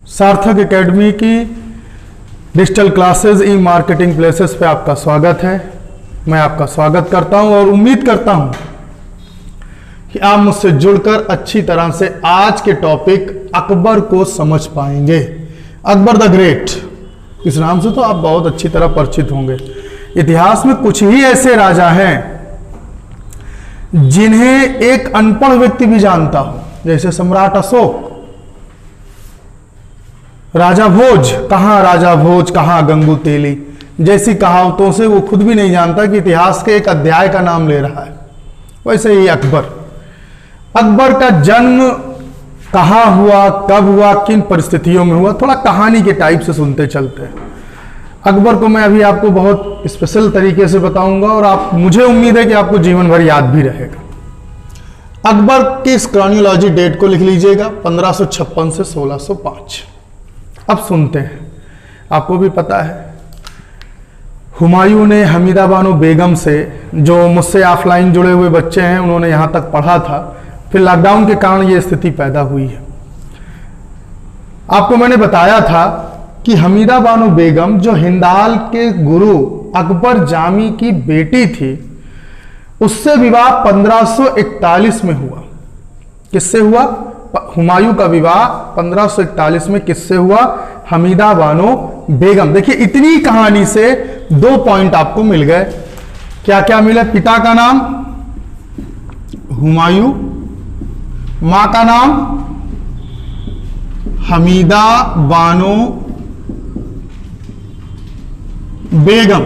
सार्थक एकेडमी की digital classes ई marketing places पे आपका स्वागत है। मैं आपका स्वागत करता हूं और उम्मीद करता हूं कि आप मुझसे जुड़कर अच्छी तरह से आज के टॉपिक अकबर को समझ पाएंगे। अकबर द ग्रेट, इस नाम से तो आप बहुत अच्छी तरह परिचित होंगे। इतिहास में कुछ ही ऐसे राजा हैं जिन्हें एक अनपढ़ व्यक्ति भी जानता हो, जैसे सम्राट अशोक, राजा भोज, कहां राजा भोज कहां गंगू तेली जैसी कहावतों से वो खुद भी नहीं जानता कि इतिहास के एक अध्याय का नाम ले रहा है। वैसे ही अकबर का जन्म कहां हुआ, कब हुआ, किन परिस्थितियों में हुआ, थोड़ा कहानी के टाइप से सुनते चलते हैं। अकबर को मैं अभी आपको बहुत स्पेशल तरीके से बताऊंगा और मुझे उम्मीद है कि आपको जीवन भर याद भी रहेगा। अकबर की इस क्रॉनोलॉजी डेट को लिख लीजिएगा, 1556 से 1605। अब सुनते हैं। आपको भी पता है हुमायूं ने हमीदा बानो बेगम से, जो मुझसे ऑफलाइन जुड़े हुए बच्चे हैं, उन्होंने यहाँ तक पढ़ा था, फिर लॉकडाउन के कारण ये स्थिति पैदा हुई है। आपको मैंने बताया था कि हमीदा बानो बेगम जो हिंदाल के गुरु अकबर जामी की बेटी थी, उससे विवाह 1541 में हुआ। किससे हुआ? हुमायूं का विवाह 1541 में किससे हुआ? हमीदा बानो बेगम। देखिए, इतनी कहानी से 2 पॉइंट आपको मिल गए। क्या क्या मिला? पिता का नाम हुमायूं, मां का नाम हमीदा बानो बेगम।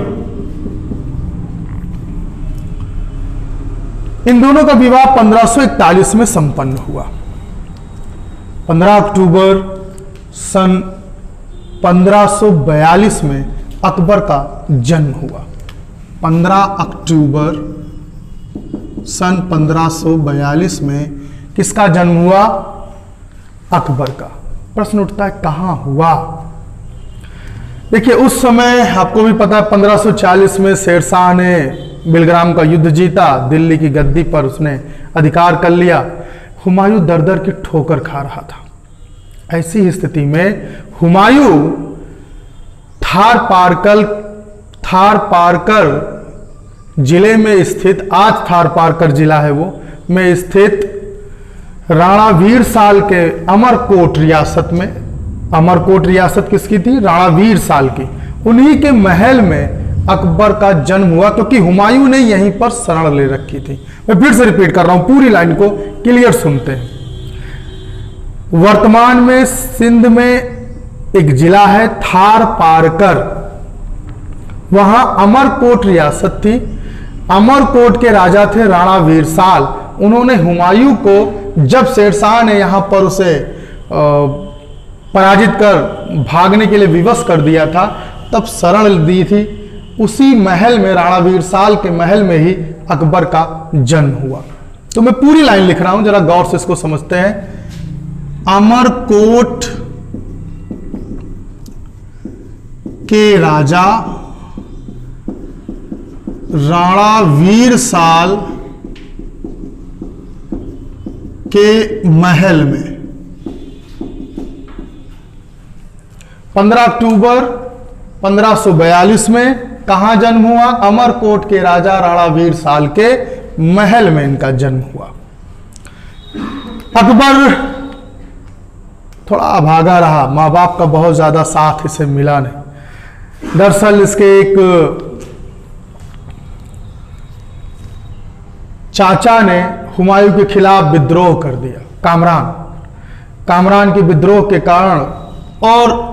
इन दोनों का विवाह 1541 में संपन्न हुआ। 15 अक्टूबर सन 1542 में अकबर का जन्म हुआ। 15 अक्टूबर सन 1542 में किसका जन्म हुआ? अकबर का। प्रश्न उठता है कहां हुआ? देखिए, उस समय आपको भी पता है 1540 में शेरशाह ने बिलग्राम का युद्ध जीता, दिल्ली की गद्दी पर उसने अधिकार कर लिया। हुमायूं दर दर की ठोकर खा रहा था। ऐसी स्थिति में हुमायूं थार पारकर जिले में स्थित, आज थार पारकर जिला है वो, में स्थित राणा वीर साल के अमरकोट रियासत में, अमरकोट रियासत किसकी थी? राणा वीर साल की। उन्हीं के महल में अकबर का जन्म हुआ, क्योंकि हुमायूं ने यहीं पर शरण ले रखी थी। मैं फिर से रिपीट कर रहा हूं, पूरी लाइन को क्लियर सुनते हैं। वर्तमान में सिंध में एक जिला है थार पारकर, वहां अमरकोट रियासत थी। अमरकोट के राजा थे राणा वीरसाल। उन्होंने हुमायूं को, जब शेरशाह ने यहां पर उसे पराजित कर भागने के लिए विवश कर दिया था, तब शरण दी थी। उसी महल में, राणा वीरसाल के महल में ही अकबर का जन्म हुआ। तो मैं पूरी लाइन लिख रहा हूं, जरा गौर से इसको समझते हैं। अमरकोट के राजा राणा वीरसाल के महल में 15 अक्टूबर 1542 में कहां जन्म हुआ? अमरकोट के राजा राणा वीरसाल के महल में इनका जन्म हुआ। अकबर थोड़ा अभागा रहा, मां बाप का बहुत ज्यादा साथ इसे मिला नहीं। दरअसल इसके एक चाचा ने हुमायूं के खिलाफ विद्रोह कर दिया। कामरान के विद्रोह के कारण, और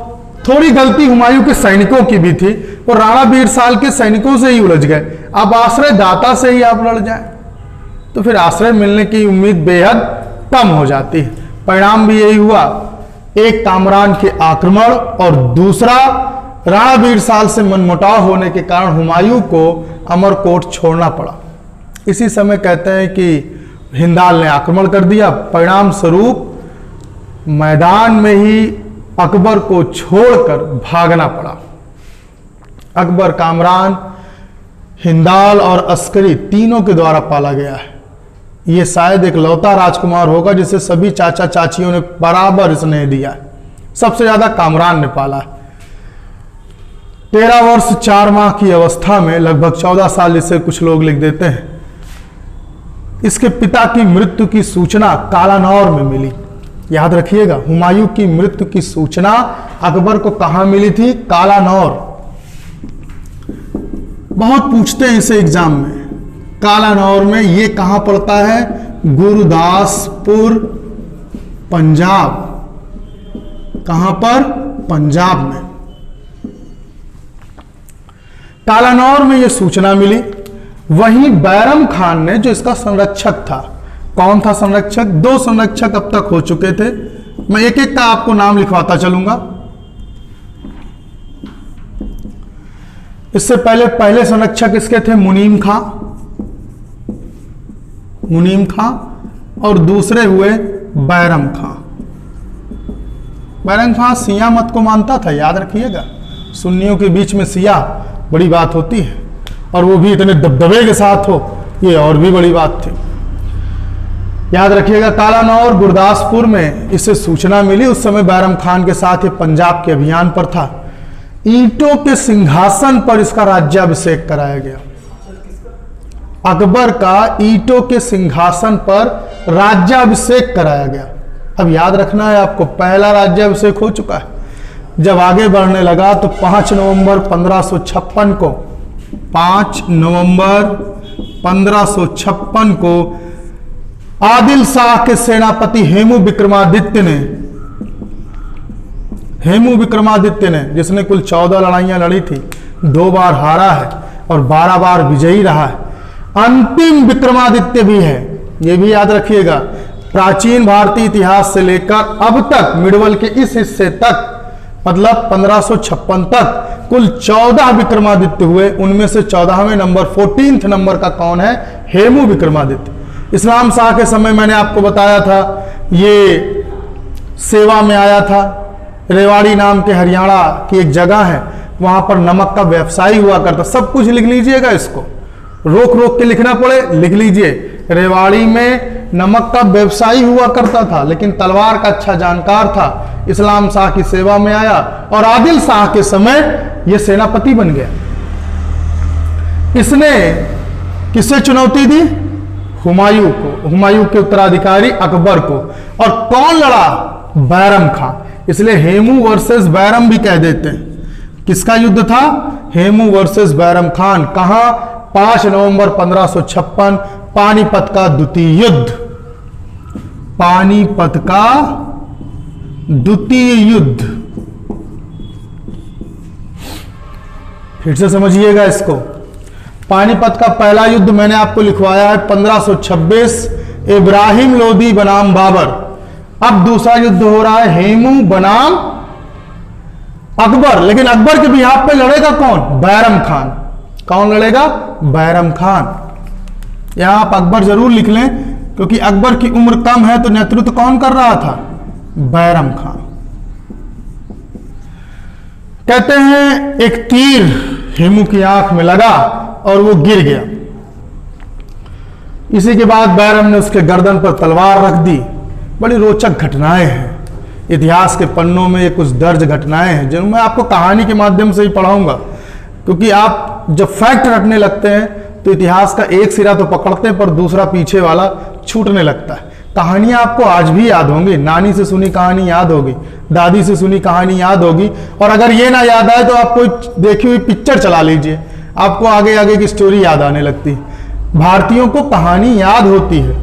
थोड़ी गलती हुमायूं के सैनिकों की भी थी, और राणा वीरसाल के सैनिकों से ही उलझ गए। अब आश्रय दाता से ही आप लड़ जाए तो फिर आश्रय मिलने की उम्मीद बेहद कम हो जाती है। परिणाम भी यही हुआ, एक कामरान के आक्रमण और दूसरा राणा वीरसाल से मनमुटाव होने के कारण हुमायूं को अमरकोट छोड़ना पड़ा। इसी समय कहते हैं कि हिंदाल ने आक्रमण कर दिया। परिणाम स्वरूप मैदान में ही अकबर को छोड़कर भागना पड़ा। अकबर कामरान, हिंदाल और अस्करी तीनों के द्वारा पाला गया है। ये शायद एक लौता राजकुमार होगा जिसे सभी चाचा चाचियों ने बराबर स्नेह दिया है। सबसे ज्यादा कामरान ने पाला है। 13 वर्ष 4 माह की अवस्था में, लगभग 14 साल जिसे कुछ लोग लिख देते हैं, इसके पिता की मृत्यु की सूचना कालानौर में मिली। याद रखिएगा, हुमायूं की मृत्यु की सूचना अकबर को कहां मिली थी? कालानौर। बहुत पूछते हैं इसे एग्जाम में, कालानौर में, ये कहां पड़ता है? गुरदासपुर, पंजाब। कहां पर? पंजाब में। कालानौर में यह सूचना मिली। वहीं बैरम खान ने, जो इसका संरक्षक था, कौन था संरक्षक? 2 संरक्षक अब तक हो चुके थे, मैं एक एक का आपको नाम लिखवाता चलूंगा। इससे पहले संरक्षक इसके थे मुनीम खां, मुनीम खां, और दूसरे हुए बैरम खां। बैरम खां सिया मत को मानता था, याद रखिएगा, सुन्नियों के बीच में सिया बड़ी बात होती है, और वो भी इतने दबदबे के साथ हो, ये और भी बड़ी बात थी। याद रखिएगा, कालानौर गुरदासपुर में इसे सूचना मिली। उस समय बैरम खान के साथ ये पंजाब के अभियान पर था। ईंटों के सिंहासन पर इसका राज्याभिषेक कराया गया। अकबर का ईंटों के सिंहासन पर राज्याभिषेक कराया गया। अब याद रखना है आपको, पहला राज्याभिषेक हो चुका है। जब आगे बढ़ने लगा तो 5 नवंबर 1556 को 5 नवंबर 1556 को आदिल शाह के सेनापति हेमू विक्रमादित्य ने, जिसने कुल 14 लड़ाइयां लड़ी थी, 2 बार हारा है और 12 बार विजयी रहा है, अंतिम विक्रमादित्य भी है, यह भी याद रखिएगा। प्राचीन भारतीय इतिहास से लेकर अब तक, मिडवल के इस हिस्से तक, मतलब 1556 तक कुल 14 विक्रमादित्य हुए। उनमें से 14वें नंबर, 14th नंबर का कौन है? हेमू विक्रमादित्य। इस्लाम शाह के समय मैंने आपको बताया था, ये सेवा में आया था। रेवाड़ी नाम के हरियाणा की एक जगह है, वहां पर नमक का व्यवसायी हुआ करता। सब कुछ लिख लीजिएगा, इसको रोक रोक के लिखना पड़े लिख लीजिए। रेवाड़ी में नमक का व्यवसायी हुआ करता था, लेकिन तलवार का अच्छा जानकार था। इस्लाम शाह की सेवा में आया और आदिल शाह के समय यह सेनापति बन गया। इसने किसे चुनौती दी? हुमायूं को, हुमायूं के उत्तराधिकारी अकबर को। और कौन लड़ा? बैरम खां। इसलिए हेमू वर्सेस बैरम भी कह देते हैं। किसका युद्ध था? हेमू वर्सेस बैरम खान। कहां? 5 नवंबर 1556, पानीपत का द्वितीय युद्ध। पानीपत का द्वितीय युद्ध, फिर से समझिएगा इसको। पानीपत का पहला युद्ध मैंने आपको लिखवाया है 1526, इब्राहिम लोदी बनाम बाबर। अब दूसरा युद्ध हो रहा है हेमू बनाम अकबर। लेकिन अकबर के बिहाफ पे लड़ेगा कौन? बैरम खान। कौन लड़ेगा? बैरम खान। यहां आप अकबर जरूर लिख लें, क्योंकि अकबर की उम्र कम है, तो नेतृत्व कौन कर रहा था? बैरम खान। कहते हैं एक तीर हेमू की आंख में लगा और वो गिर गया। इसी के बाद बैरम ने उसके गर्दन पर तलवार रख दी। बड़ी रोचक घटनाएं हैं इतिहास के पन्नों में, ये कुछ दर्ज घटनाएं हैं जिन्हें मैं आपको कहानी के माध्यम से ही पढ़ाऊंगा। क्योंकि आप जब फैक्ट रटने लगते हैं तो इतिहास का एक सिरा तो पकड़ते हैं, पर दूसरा पीछे वाला छूटने लगता है। कहानियां आपको आज भी याद होंगी, नानी से सुनी कहानी याद होगी, दादी से सुनी कहानी याद होगी। और अगर ये ना याद आए तो आप कोई देखी हुई पिक्चर चला लीजिए, आपको आगे आगे की स्टोरी याद आने लगती है। भारतीयों को कहानी याद होती है,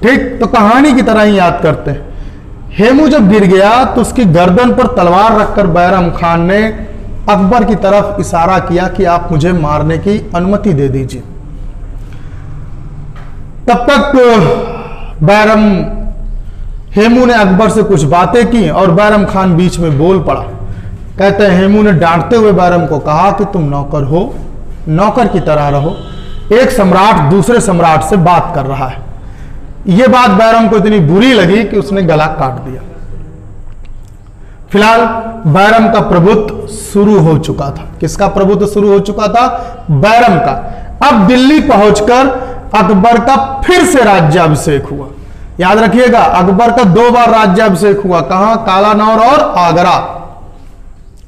ठीक? तो कहानी की तरह ही याद करते हैं। हेमू जब गिर गया तो उसकी गर्दन पर तलवार रखकर बैरम खान ने अकबर की तरफ इशारा किया कि आप मुझे मारने की अनुमति दे दीजिए। तब तक हेमू ने अकबर से कुछ बातें की और बैरम खान बीच में बोल पड़ा। कहते हैं हेमू ने डांटते हुए बैरम को कहा कि तुम नौकर हो, नौकर की तरह रहो। एक सम्राट दूसरे सम्राट से बात कर रहा है। यह बात बैरम को इतनी बुरी लगी कि उसने गला काट दिया। फिलहाल बैरम का प्रभुत्व शुरू हो चुका था। किसका प्रभुत्व शुरू हो चुका था? बैरम का। अब दिल्ली पहुंचकर अकबर का फिर से राज्याभिषेक हुआ। याद रखिएगा, अकबर का 2 बार राज्याभिषेक हुआ। कहां? कालानौर और आगरा।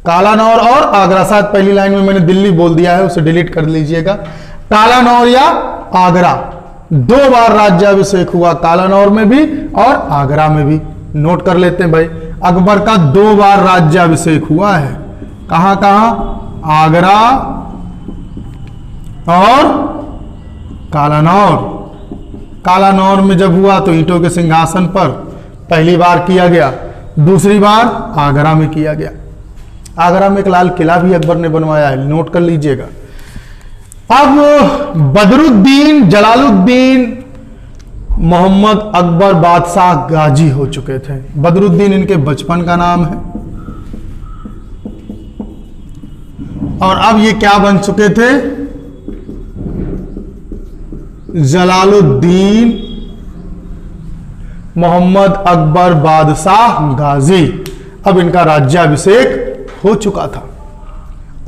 कालानौर और आगरा। शायद पहली लाइन में मैंने दिल्ली बोल दिया है, उसे डिलीट कर लीजिएगा। कालानौर या आगरा, 2 बार राज्याभिषेक हुआ, कालानौर में भी और आगरा में भी। नोट कर लेते हैं भाई, अकबर का 2 बार राज्याभिषेक हुआ है। कहां कहां? आगरा और कालानौर। कालानौर में जब हुआ तो ईंटों के सिंहासन पर पहली बार किया गया, दूसरी बार आगरा में किया गया। आगरा में एक लाल किला भी अकबर ने बनवाया है, नोट कर लीजिएगा। अब बदरुद्दीन, जलालुद्दीन, मोहम्मद अकबर बादशाह गाजी हो चुके थे। बदरुद्दीन इनके बचपन का नाम है और अब ये क्या बन चुके थे? जलालुद्दीन मोहम्मद अकबर बादशाह गाजी। अब इनका राज्याभिषेक हो चुका था,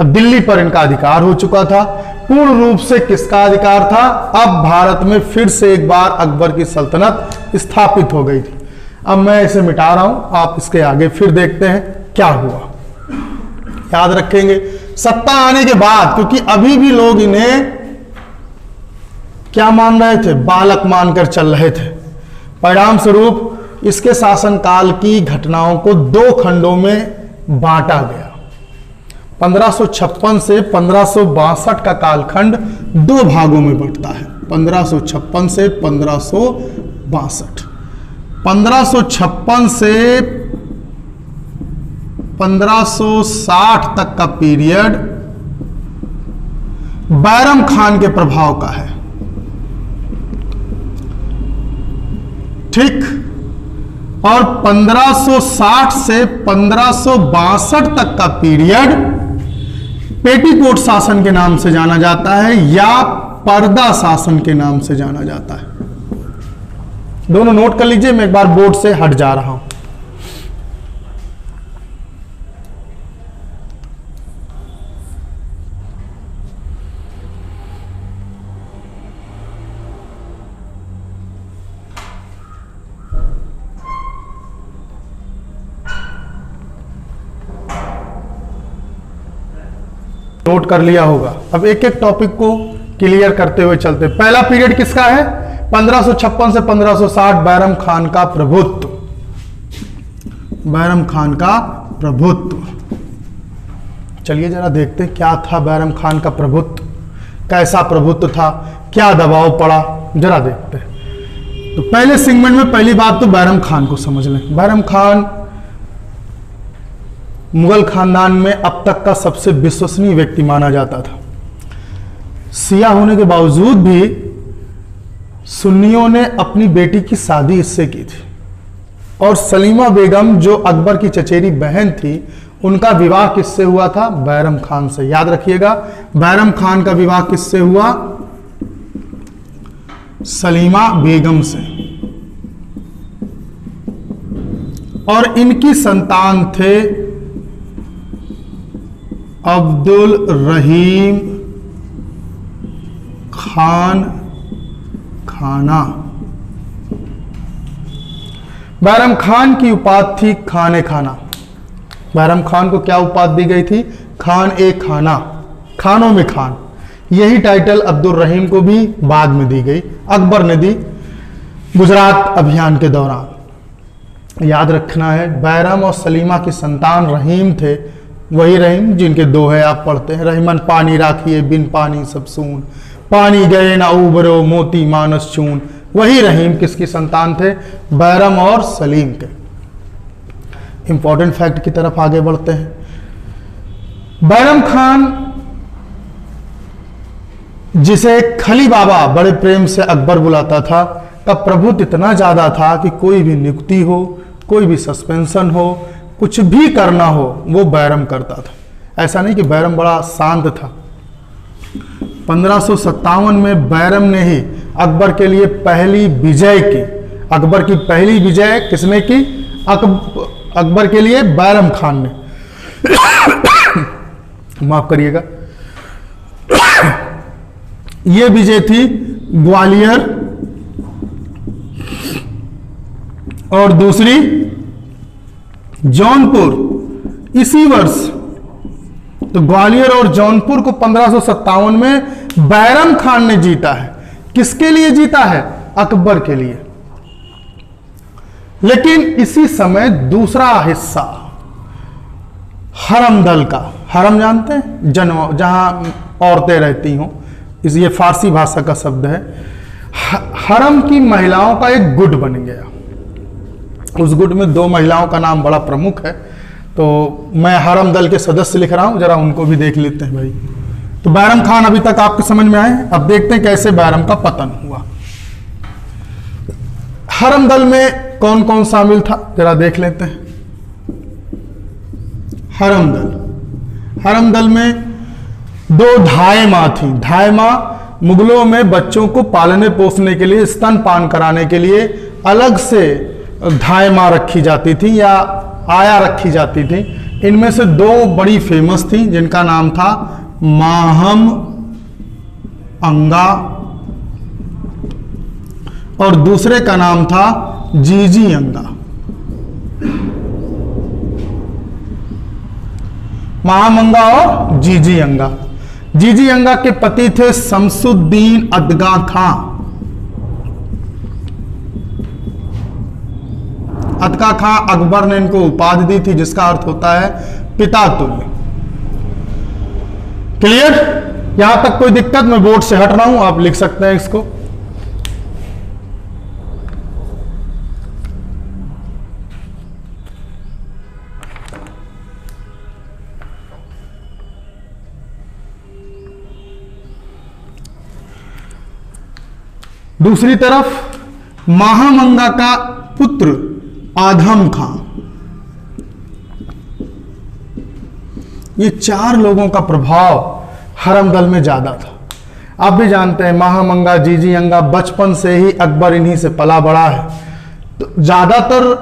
अब दिल्ली पर इनका अधिकार हो चुका था। पूर्ण रूप से किसका अधिकार था? अब भारत में फिर से एक बार अकबर की सल्तनत स्थापित हो गई थी। अब मैं इसे मिटा रहा हूं, आप इसके आगे फिर देखते हैं क्या हुआ। याद रखेंगे, सत्ता आने के बाद, क्योंकि अभी भी लोग इन्हें क्या मान रहे थे? बालक मानकर चल रहे थे। परिणाम स्वरूप इसके शासनकाल की घटनाओं को 2 खंडों में बांटा गया। 1556 से 1562 का कालखंड 2 भागों में बंटता है। 1556 से 1562। 1556 से 1560 तक का पीरियड बैरम खान के प्रभाव का है, ठीक। और 1560 से 1562 तक का पीरियड पेटीकोट शासन के नाम से जाना जाता है या पर्दा शासन के नाम से जाना जाता है। दोनों नोट कर लीजिए, मैं एक बार बोर्ड से हट जा रहा हूं। नोट कर लिया होगा। अब एक एक टॉपिक को क्लियर करते हुए चलते। पहला पीरियड किसका है? 1556 से 1560, बैरम खान का प्रभुत्व। बैरम खान का प्रभुत्व। चलिए जरा देखते हैं क्या था बैरम खान का प्रभुत्व, कैसा प्रभुत्व था, क्या दबाव पड़ा, जरा देखते हैं। तो पहले सेगमेंट में पहली बात तो बैरम खान को समझ लें। बैरम खान मुगल खानदान में अब तक का सबसे विश्वसनीय व्यक्ति माना जाता था। सिया होने के बावजूद भी सुन्नियों ने अपनी बेटी की शादी इससे की थी और सलीमा बेगम जो अकबर की चचेरी बहन थी, उनका विवाह किससे हुआ था? बैरम खान से। याद रखिएगा, बैरम खान का विवाह किससे हुआ? सलीमा बेगम से। और इनकी संतान थे अब्दुल रहीम खान खाना। बैरम खान की उपाधि थी खाने खाना। बैरम खान को क्या उपाधि दी गई थी? खान ए खाना, खानों में खान। यही टाइटल अब्दुल रहीम को भी बाद में दी गई, अकबर ने दी गुजरात अभियान के दौरान। याद रखना है, बैरम और सलीमा की संतान रहीम थे, वही रहीम जिनके दोहे आप पढ़ते हैं, रहीमन पानी राखिए बिन पानी सब सून, पानी गए ना उबरो मोती मानस चून। वही रहीम किसकी संतान थे? बैरम और सलीम के। इंपॉर्टेंट फैक्ट की तरफ आगे बढ़ते हैं। बैरम खान, जिसे खली बाबा बड़े प्रेम से अकबर बुलाता था, का प्रभुत्व इतना ज्यादा था कि कोई भी नियुक्ति हो, कोई भी सस्पेंशन हो, कुछ भी करना हो, वो बैरम करता था। ऐसा नहीं कि बैरम बड़ा शांत था। 1557 में बैरम ने ही अकबर के लिए पहली विजय की। अकबर की पहली विजय किसने की? अकबर के लिए बैरम खान ने। माफ करिएगा, यह विजय थी ग्वालियर और दूसरी जौनपुर इसी वर्ष। तो ग्वालियर और जौनपुर को 1557 में बैरम खान ने जीता है। किसके लिए जीता है? अकबर के लिए। लेकिन इसी समय दूसरा हिस्सा हरम दल का, हरम जानते हैं, जहां औरतें रहती हों, इस ये फारसी भाषा का शब्द है। हरम की महिलाओं का एक गुट बन गया। उस गुट में 2 महिलाओं का नाम बड़ा प्रमुख है। तो मैं हरम दल के सदस्य लिख रहा हूं, जरा उनको भी देख लेते हैं भाई। तो बैरम खान अभी तक आपके समझ में आए। अब देखते हैं कैसे बैरम का पतन हुआ। हरम दल में कौन कौन शामिल था, जरा देख लेते हैं। हरम दल में 2 धाय मां थी। धाय मां मुगलों में बच्चों को पालने पोसने के लिए, स्तनपान कराने के लिए अलग से धाय मां रखी जाती थी या आया रखी जाती थी। इनमें से 2 बड़ी फेमस थी, जिनका नाम था माहम अंगा और दूसरे का नाम था जीजी अंगा। महामंगा और जीजी अंगा। जीजी अंगा के पति थे शमसुद्दीन अदगा खां। अदगा खां अकबर ने इनको उपाधि दी थी, जिसका अर्थ होता है पिता तुल्य। क्लियर? यहां तक कोई दिक्कत? मैं बोर्ड से हट रहा हूं, आप लिख सकते हैं इसको। दूसरी तरफ महामंगा का पुत्र आधम खां। ये 4 लोगों का प्रभाव हरम दल में ज्यादा था। आप भी जानते हैं महामंगा, जीजी अंगा, बचपन से ही अकबर इन्हीं से पला बड़ा है। तो ज्यादातर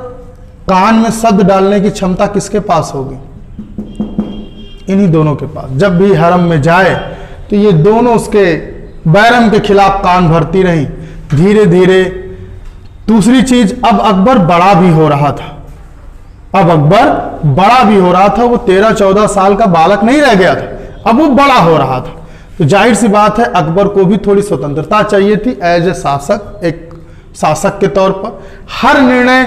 कान में शब्द डालने की क्षमता किसके पास होगी? इन्हीं दोनों के पास। जब भी हरम में जाए तो ये दोनों उसके बैरम के खिलाफ कान भरती रही। धीरे धीरे दूसरी चीज, अब अकबर बड़ा भी हो रहा था। वो 13-14 साल का बालक नहीं रह गया था, अब वो बड़ा हो रहा था। तो जाहिर सी बात है अकबर को भी थोड़ी स्वतंत्रता चाहिए थी एज ए शासक, एक शासक के तौर पर। हर निर्णय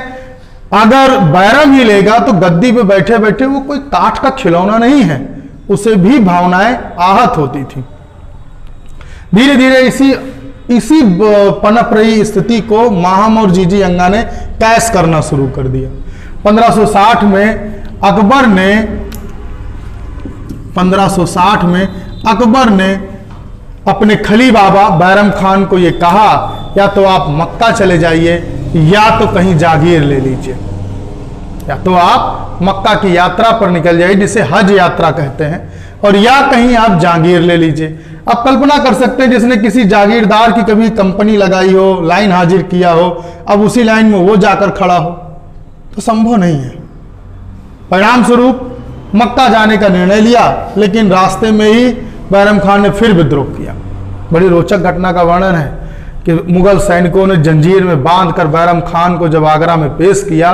अगर बैरम ही लेगा तो गद्दी पे बैठे बैठे वो कोई काठ का खिलौना नहीं है, उसे भी भावनाएं आहत होती थी। धीरे धीरे इसी पनप रही स्थिति को माहम और जीजी अंगा ने कैश करना शुरू कर दिया। 1560 में अकबर ने अपने खली बाबा बैरम खान को यह कहा, या तो आप मक्का चले जाइए या तो कहीं जागीर ले लीजिए, या तो आप मक्का की यात्रा पर निकल जाइए, जिसे हज यात्रा कहते हैं, और या कहीं आप जागीर ले लीजिए। अब कल्पना कर सकते हैं जिसने किसी जागीरदार की कभी कंपनी लगाई हो, लाइन हाजिर किया हो, अब उसी लाइन में वो जाकर खड़ा हो तो संभव नहीं है। परिणाम स्वरूप मक्का जाने का निर्णय लिया, लेकिन रास्ते में ही बैरम खान ने फिर विद्रोह किया। बड़ी रोचक घटना का वर्णन है कि मुगल सैनिकों ने जंजीर में बांधकर बैरम खान को जब आगरा में पेश किया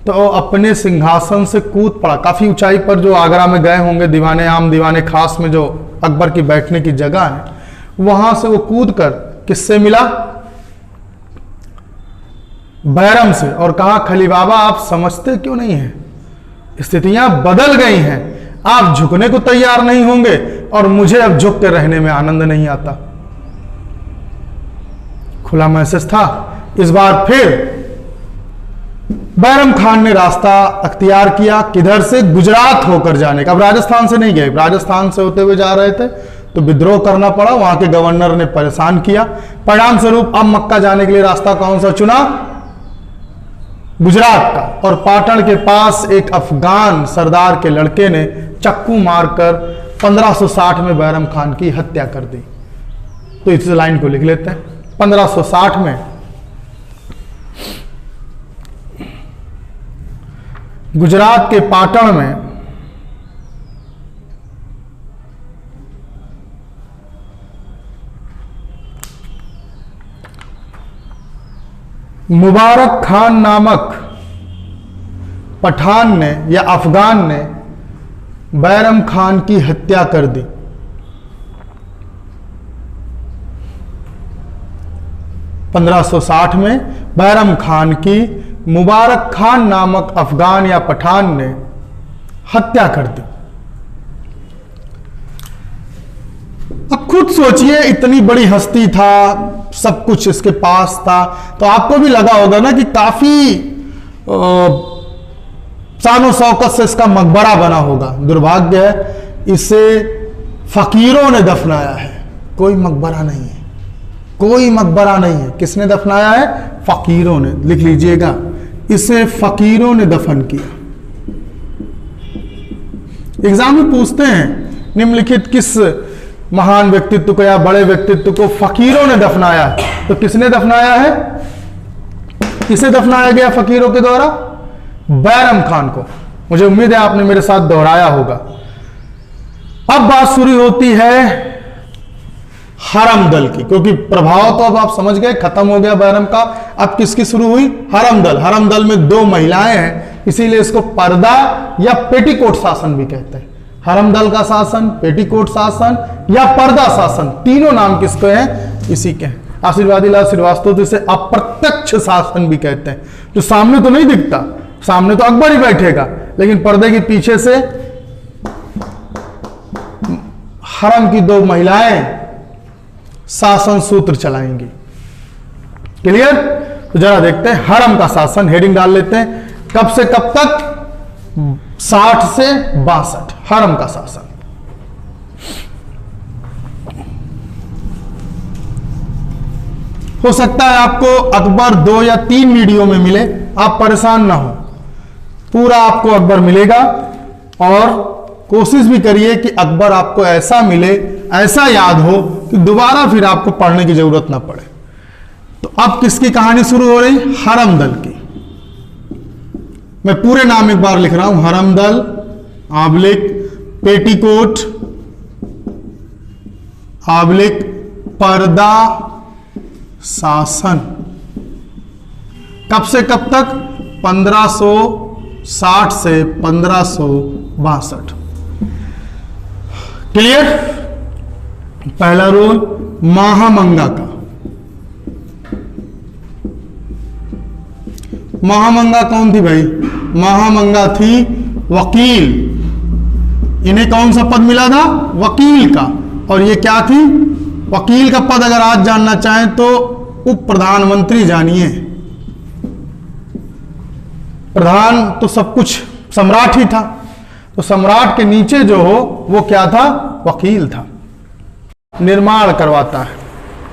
तो अपने सिंहासन से कूद पड़ा। काफी ऊंचाई पर, जो आगरा में गए होंगे दीवाने आम दीवाने खास में जो अकबर की बैठने की जगह है, वहां से वो कूद कर किससे मिला? बैरम से, और कहा खली बाबा आप समझते क्यों नहीं हैं, स्थितियां बदल गई हैं, आप झुकने को तैयार नहीं होंगे और मुझे अब झुक कर रहने में आनंद नहीं आता। खुला मैसेज था। इस बार फिर बैरम खान ने रास्ता अख्तियार किया, किधर से? गुजरात होकर जाने का। अब राजस्थान से नहीं गए, राजस्थान से होते हुए जा रहे थे तो विद्रोह करना पड़ा, वहां के गवर्नर ने परेशान किया। परिणाम स्वरूप अब मक्का जाने के लिए रास्ता कौन सा चुना? गुजरात का। और पाटन के पास एक अफगान सरदार के लड़के ने चक्कू मारकर 1560 में बैरम खान की हत्या कर दी। तो इस लाइन को लिख लेते हैं। 1560 में गुजरात के पाटन में मुबारक खान नामक पठान ने या अफगान ने बैरम खान की हत्या कर दी। (1560 में बैरम खान की मुबारक खान नामक अफगान या पठान ने हत्या कर दी। अब खुद सोचिए, इतनी बड़ी हस्ती था, सब कुछ इसके पास था, तो आपको भी लगा होगा ना कि काफी शानो शौकत से इसका मकबरा बना होगा। दुर्भाग्य है, इसे फकीरों ने दफनाया है, कोई मकबरा नहीं है, कोई मकबरा नहीं है। किसने दफनाया है? फकीरों ने। लिख लीजिएगा, इसे फकीरों ने दफन किया। एग्जाम में पूछते हैं निम्नलिखित किस महान व्यक्तित्व को या बड़े व्यक्तित्व को फकीरों ने दफनाया है, तो किसने दफनाया है? किसे दफनाया गया फकीरों के द्वारा? बैरम खान को। मुझे उम्मीद है आपने मेरे साथ दोहराया होगा। अब बात शुरू होती है हरम दल की, क्योंकि प्रभाव तो अब आप समझ गए, खत्म हो गया बैरम का। अब किसकी शुरू हुई? हरम दल। हरम दल में 2 महिलाएं हैं, इसीलिए इसको पर्दा या पेटीकोट शासन भी कहते हैं। हरम दल का शासन, पेटीकोट शासन या पर्दा शासन, तीनों नाम किसके हैं? इसी के हैं। आशीर्वादी लाल श्रीवास्तव इसे अप्रत्यक्ष शासन भी कहते हैं, जो सामने तो नहीं दिखता, सामने तो अकबर ही बैठेगा, लेकिन पर्दे के पीछे से हरम की 2 महिलाएं शासन सूत्र चलाएंगी। क्लियर? तो जरा देखते हैं हरम का शासन। हेडिंग डाल लेते हैं, कब से कब तक? 60 से 62 हरम का शासन। हो सकता है आपको अकबर 2 या 3 वीडियो में मिले, आप परेशान ना हो, पूरा आपको अकबर मिलेगा। और कोशिश भी करिए कि अकबर आपको ऐसा मिले, ऐसा याद हो कि दोबारा फिर आपको पढ़ने की जरूरत ना पड़े। तो अब किसकी कहानी शुरू हो रही? हरम दल की। मैं पूरे नाम एक बार लिख रहा हूं, हरम दल आबलिक पेटीकोट आबलिक पर्दा शासन। कब से कब तक? 1560 से 1562। क्लियर? पहला रूल महामंगा का। महामंगा कौन थी भाई? महामंगा थी वकील। इन्हें कौन सा पद मिला था? वकील का। और ये क्या थी? वकील का पद अगर आज जानना चाहें तो उप प्रधानमंत्री जानिए। प्रधान तो सब कुछ सम्राट ही था, तो सम्राट के नीचे जो हो वो क्या था? वकील था। निर्माण करवाता है।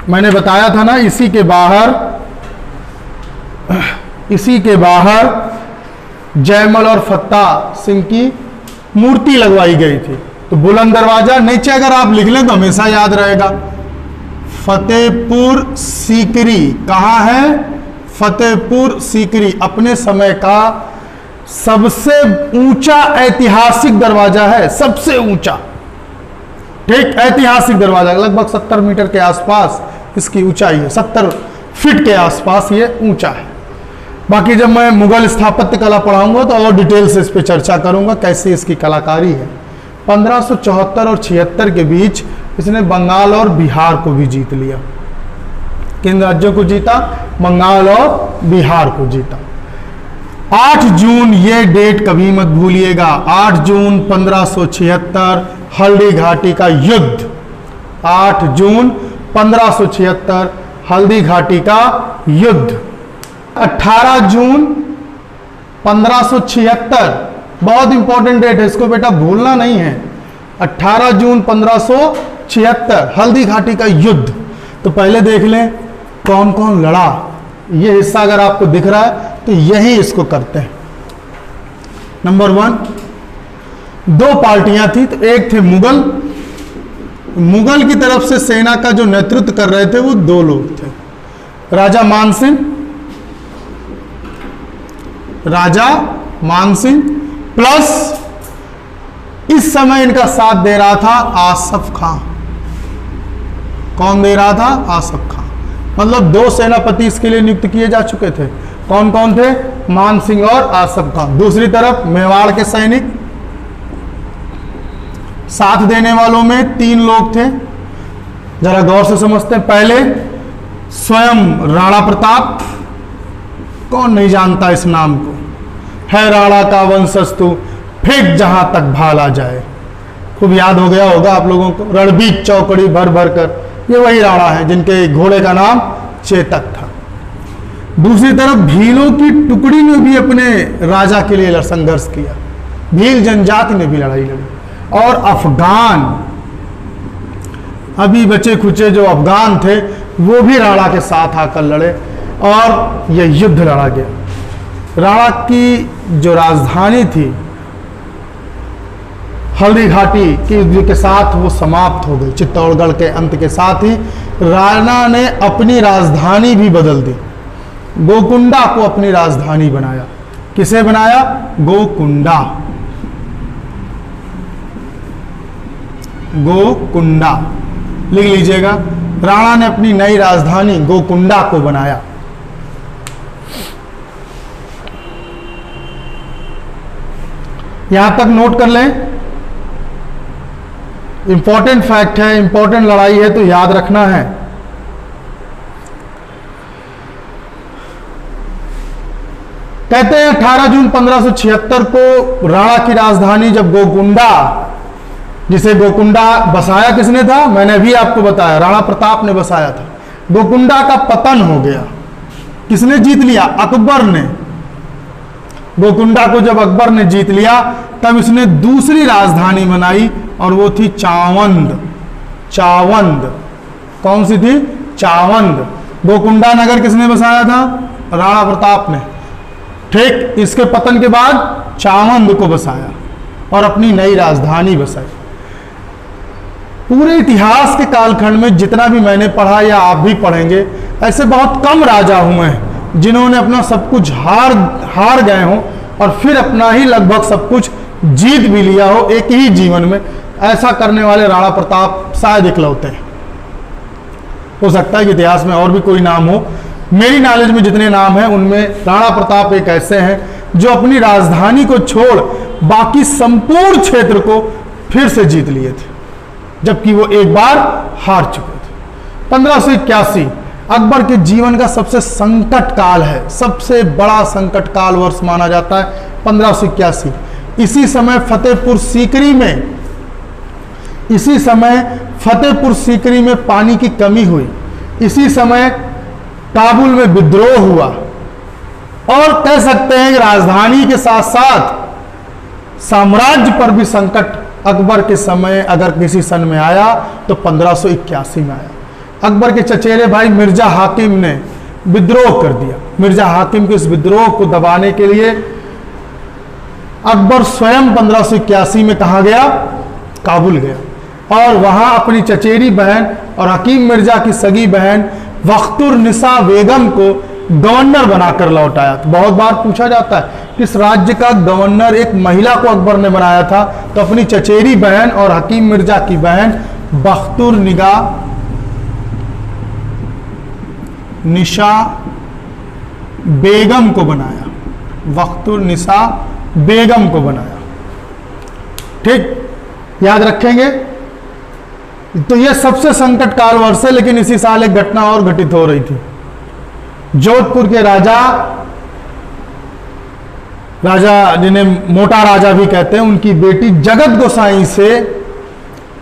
मैंने बताया था ना, इसी के बाहर जयमल और फत्ता सिंह की मूर्ति लगवाई गई थी। तो बुलंद दरवाजा, नीचे अगर आप लिख लें तो हमेशा याद रहेगा। फतेहपुर सीकरी कहाँ है? फतेहपुर सीकरी अपने समय का सबसे ऊंचा ऐतिहासिक दरवाजा है, सबसे ऊंचा। ठीक, ऐतिहासिक दरवाजा, लगभग 70 मीटर के आसपास इसकी ऊंचाई है, 70 फीट के आसपास ये ऊंचा है। बाकी जब मैं मुगल स्थापत्य कला पढ़ाऊंगा तो और डिटेल से इस पे चर्चा करूंगा, कैसी इसकी कलाकारी है। 1574 और 76 के बीच इसने बंगाल और बिहार को भी जीत लिया। किन राज्यों को जीता? बंगाल और बिहार को जीता। 8 जून, ये डेट कभी मत भूलिएगा, 8 जून 1576 हल्दी घाटी का युद्ध। 8 जून 1576 हल्दी घाटी का युद्ध। 18 जून 1576 बहुत इंपॉर्टेंट डेट है, इसको बेटा भूलना नहीं है। 18 जून 1576 हल्दी घाटी का युद्ध। तो पहले देख लें कौन कौन लड़ा। ये हिस्सा अगर आपको दिख रहा है तो यही इसको करते हैं। नंबर 1, 2 पार्टियां थी। तो एक थे मुगल की तरफ से सेना का जो नेतृत्व कर रहे थे वो 2 लोग थे, राजा मानसिंह प्लस इस समय इनका साथ दे रहा था आसफ खां। कौन दे रहा था? आसफ खां। मतलब 2 सेनापति इसके लिए नियुक्त किए जा चुके थे। कौन कौन थे? मान सिंह और आसफ खान। दूसरी तरफ मेवाड़ के सैनिक, साथ देने वालों में 3 लोग थे। जरा गौर से समझते हैं। पहले स्वयं राणा प्रताप, कौन नहीं जानता इस नाम को, है राणा का वंशज तू, फेंक जहां तक भाला जाए। खूब याद हो गया होगा आप लोगों को, रणबीर चौकड़ी भर भर कर, ये वही राणा है जिनके घोड़े का नाम चेतक था। दूसरी तरफ भीलों की टुकड़ी ने भी अपने राजा के लिए संघर्ष किया, भील जनजाति ने भी लड़ाई लड़ी। और अफगान, अभी बचे खुचे जो अफगान थे वो भी राणा के साथ आकर लड़े और यह युद्ध लड़ा गया। राणा की जो राजधानी थी हल्दी घाटी के युद्ध के साथ वो समाप्त हो गई। चित्तौड़गढ़ के अंत के साथ ही राणा ने अपनी राजधानी भी बदल दी, गोकुंडा को अपनी राजधानी बनाया। किसे बनाया? गोकुंडा, गोकुंडा लिख लीजिएगा। राणा ने अपनी नई राजधानी गोकुंडा को बनाया। यहां तक नोट कर लें, इंपॉर्टेंट फैक्ट है, इंपॉर्टेंट लड़ाई है तो याद रखना है। कहते हैं 18 जून 1576 को राणा की राजधानी जब गोकुंडा, जिसे गोकुंडा बसाया किसने था? मैंने भी आपको बताया, राणा प्रताप ने बसाया था। गोकुंडा का पतन हो गया। किसने जीत लिया? अकबर ने। गोकुंडा को जब अकबर ने जीत लिया तब इसने दूसरी राजधानी बनाई और वो थी चावंद। चावंद कौन सी थी? चावंद। गोकुंडा नगर किसने बसाया था? राणा प्रताप ने। ठीक इसके पतन के बाद चावंद को बसाया और अपनी नई राजधानी बसाई। पूरे इतिहास के कालखंड में जितना भी मैंने पढ़ा या आप भी पढ़ेंगे, ऐसे बहुत कम राजा हुए हैं जिन्होंने अपना सब कुछ हार गए हों और फिर अपना ही लगभग सब कुछ जीत भी लिया हो एक ही जीवन में। ऐसा करने वाले राणा प्रताप शायद इकलौते हैं। हो सकता है कि इतिहास में और भी कोई नाम हो, मेरी नॉलेज में जितने नाम हैं उनमें राणा प्रताप एक ऐसे हैं जो अपनी राजधानी को छोड़ बाकी संपूर्ण क्षेत्र को फिर से जीत लिए थे, जबकि वो एक बार हार चुके थे। 1581 अकबर के जीवन का सबसे संकट काल है, सबसे बड़ा संकट काल वर्ष माना जाता है 1581। इसी समय फतेहपुर सीकरी में पानी की कमी हुई। इसी समय काबुल में विद्रोह हुआ और कह सकते हैं कि राजधानी के साथ साथ साम्राज्य पर भी संकट अकबर के समय अगर किसी सन में आया तो 1581 में आया। अकबर के चचेरे भाई मिर्जा हाकिम ने विद्रोह कर दिया। मिर्जा हाकिम के इस विद्रोह को दबाने के लिए अकबर स्वयं 1581 में कहा गया? काबुल गया और वहां अपनी चचेरी बहन और हकीम मिर्जा की सगी बहन वख्तुर निसा बेगम को गवर्नर बनाकर लौटाया। तो बहुत बार पूछा जाता है किस राज्य का गवर्नर एक महिला को अकबर ने बनाया था, तो अपनी चचेरी बहन और हकीम मिर्जा की बहन बख्तुर निशा बेगम को बनाया। बख्तुर निशा बेगम को बनाया। ठीक, याद रखेंगे। तो यह सबसे संकट काल वर्ष है। लेकिन इसी साल एक घटना और घटित हो रही थी। जोधपुर के राजा जिन्हें मोटा राजा भी कहते हैं, उनकी बेटी जगत गोसाई से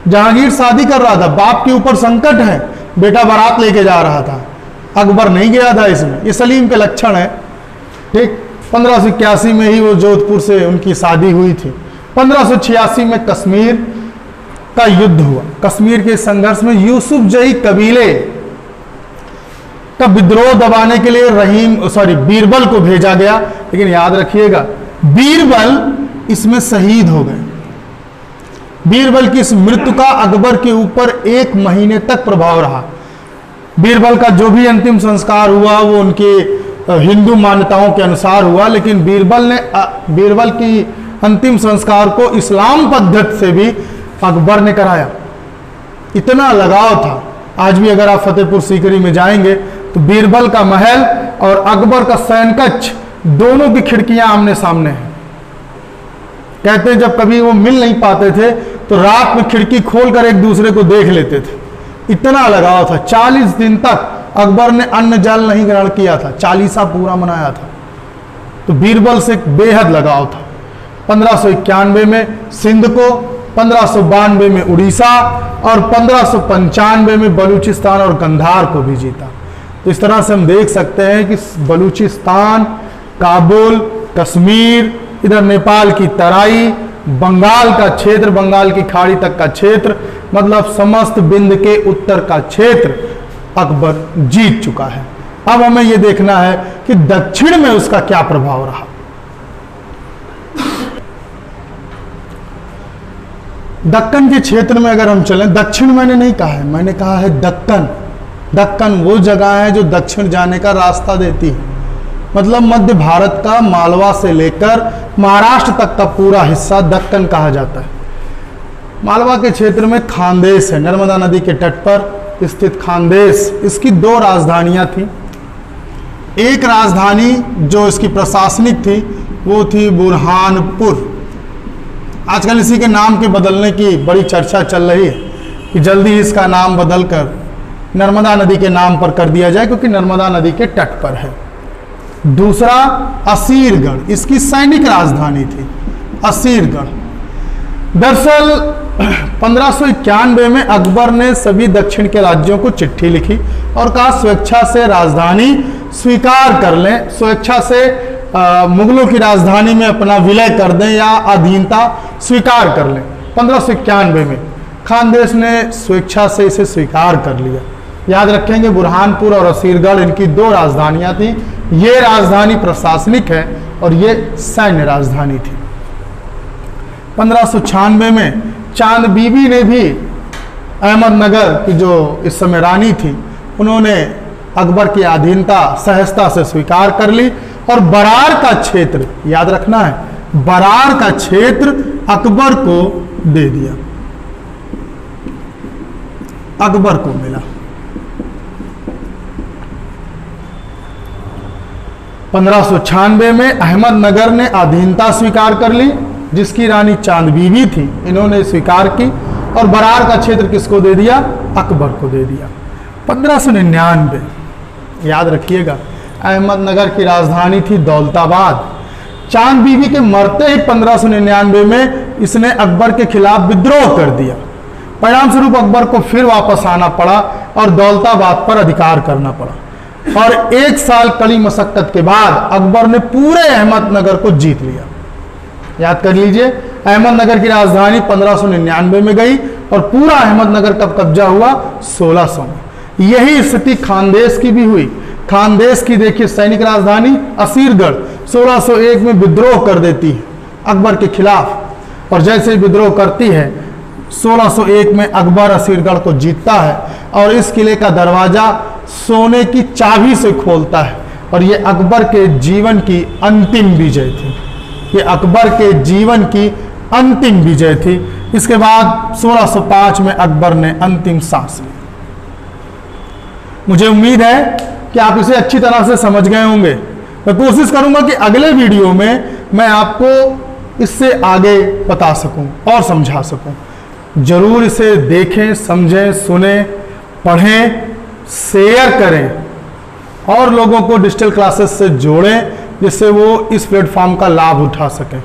जहांगीर शादी कर रहा था। बाप के ऊपर संकट है, बेटा बारात लेके जा रहा था, अकबर नहीं गया था। इसमें ये सलीम के लक्षण है। ठीक, 1581 में ही वो जोधपुर से उनकी शादी हुई थी। 1586 में कश्मीर का युद्ध हुआ। कश्मीर के संघर्ष में यूसुफ जही कबीले का विद्रोह दबाने के लिए बीरबल को भेजा गया। लेकिन याद रखिएगा, बीरबल इसमें शहीद हो गए। बीरबल की इस मृत्यु का अकबर के ऊपर 1 महीने तक प्रभाव रहा। बीरबल का जो भी अंतिम संस्कार हुआ वो उनके हिंदू मान्यताओं के अनुसार हुआ, लेकिन बीरबल की अंतिम संस्कार को इस्लाम पद्धति से भी अकबर ने कराया। इतना लगाव था। आज भी अगर आप फतेहपुर सीकरी में जाएंगे तो बीरबल का महल और अकबर का शयन कक्ष दोनों की खिड़कियां आमने सामने हैं। कहते हैं जब कभी वो मिल नहीं पाते थे तो रात में खिड़की खोलकर एक दूसरे को देख लेते थे, इतना लगाव था। 40 दिन तक अकबर ने अन्न जल नहीं ग्रहण किया था, 40 पूरा मनाया था। तो बीरबल से बेहद लगाव था। 1591 में सिंध को, 1592 में उड़ीसा और 1595 में बलूचिस्तान और गंधार को भी जीता। तो इस तरह से हम देख सकते हैं कि बलूचिस्तान, काबुल, कश्मीर, इधर नेपाल की तराई, बंगाल का क्षेत्र, बंगाल की खाड़ी तक का क्षेत्र, मतलब समस्त बिंद के उत्तर का क्षेत्र अकबर जीत चुका है। अब हमें यह देखना है कि दक्षिण में उसका क्या प्रभाव रहा। दक्कन के क्षेत्र में अगर हम चलें, दक्षिण मैंने नहीं कहा है, मैंने कहा है दक्कन। दक्कन वो जगह है जो दक्षिण जाने का रास्ता देती है, मतलब मध्य भारत का मालवा से लेकर महाराष्ट्र तक का पूरा हिस्सा दक्कन कहा जाता है। मालवा के क्षेत्र में खानदेश है, नर्मदा नदी के तट पर स्थित खानदेश। इसकी 2 राजधानियां थी। एक राजधानी जो इसकी प्रशासनिक थी वो थी बुरहानपुर। आजकल इसी के नाम के बदलने की बड़ी चर्चा चल रही है कि जल्दी इसका नाम बदलकर नर्मदा नदी के नाम पर कर दिया जाए, क्योंकि नर्मदा नदी के तट पर है। दूसरा असीरगढ़, इसकी सैनिक राजधानी थी असीरगढ़। दरअसल 1591 में अकबर ने सभी दक्षिण के राज्यों को चिट्ठी लिखी और कहा स्वेच्छा से राजधानी स्वीकार कर लें, स्वेच्छा से मुगलों की राजधानी में अपना विलय कर दें या अधीनता स्वीकार कर लें। 1591 में खानदेश ने स्वेच्छा से इसे स्वीकार कर लिया। याद रखेंगे बुरहानपुर और असीरगढ़ इनकी 2 राजधानियां थी। ये राजधानी प्रशासनिक है और ये सैन्य राजधानी थी। 1596 में चांद बीबी ने भी अहमदनगर की जो इस समय रानी थी, उन्होंने अकबर की अधीनता सहजता से स्वीकार कर ली और बरार का क्षेत्र, याद रखना है, बरार का क्षेत्र अकबर को दे दिया, अकबर को मिला। 1596 में अहमदनगर ने अधीनता स्वीकार कर ली, जिसकी रानी चांद बीबी थी, इन्होंने स्वीकार की और बरार का क्षेत्र किसको दे दिया? अकबर को दे दिया। 1599, याद रखिएगा, अहमदनगर की राजधानी थी दौलताबाद। चांद बीबी के मरते ही 1599 में इसने अकबर के खिलाफ विद्रोह कर दिया। परिणाम स्वरूप अकबर को फिर वापस आना पड़ा और दौलताबाद पर अधिकार करना पड़ा। और 1 साल कड़ी मशक्कत के बाद अकबर ने पूरे अहमदनगर को जीत लिया। याद कर लीजिए, अहमदनगर की राजधानी 1599 में गई और पूरा अहमदनगर कब कब्जा हुआ? 1600 में। यही स्थिति खानदेश की भी हुई। खानदेश की देखिए सैनिक राजधानी असीरगढ़ 1601 में विद्रोह कर देती है अकबर के खिलाफ, और जैसे विद्रोह करती है 1601 में अकबर असीरगढ़ को जीतता है और इस किले का दरवाजा सोने की चाबी से खोलता है। और ये अकबर के जीवन की अंतिम विजय थी, ये अकबर के जीवन की अंतिम विजय थी। इसके बाद 1605 में अकबर ने अंतिम सांस ली। मुझे उम्मीद है कि आप इसे अच्छी तरह से समझ गए होंगे। मैं कोशिश करूंगा कि अगले वीडियो में मैं आपको इससे आगे बता सकूं और समझा सकूं। जरूर इसे देखें, समझें, सुने, पढ़ें, शेयर करें और लोगों को डिजिटल क्लासेस से जोड़ें, जिससे वो इस प्लेटफॉर्म का लाभ उठा सकें।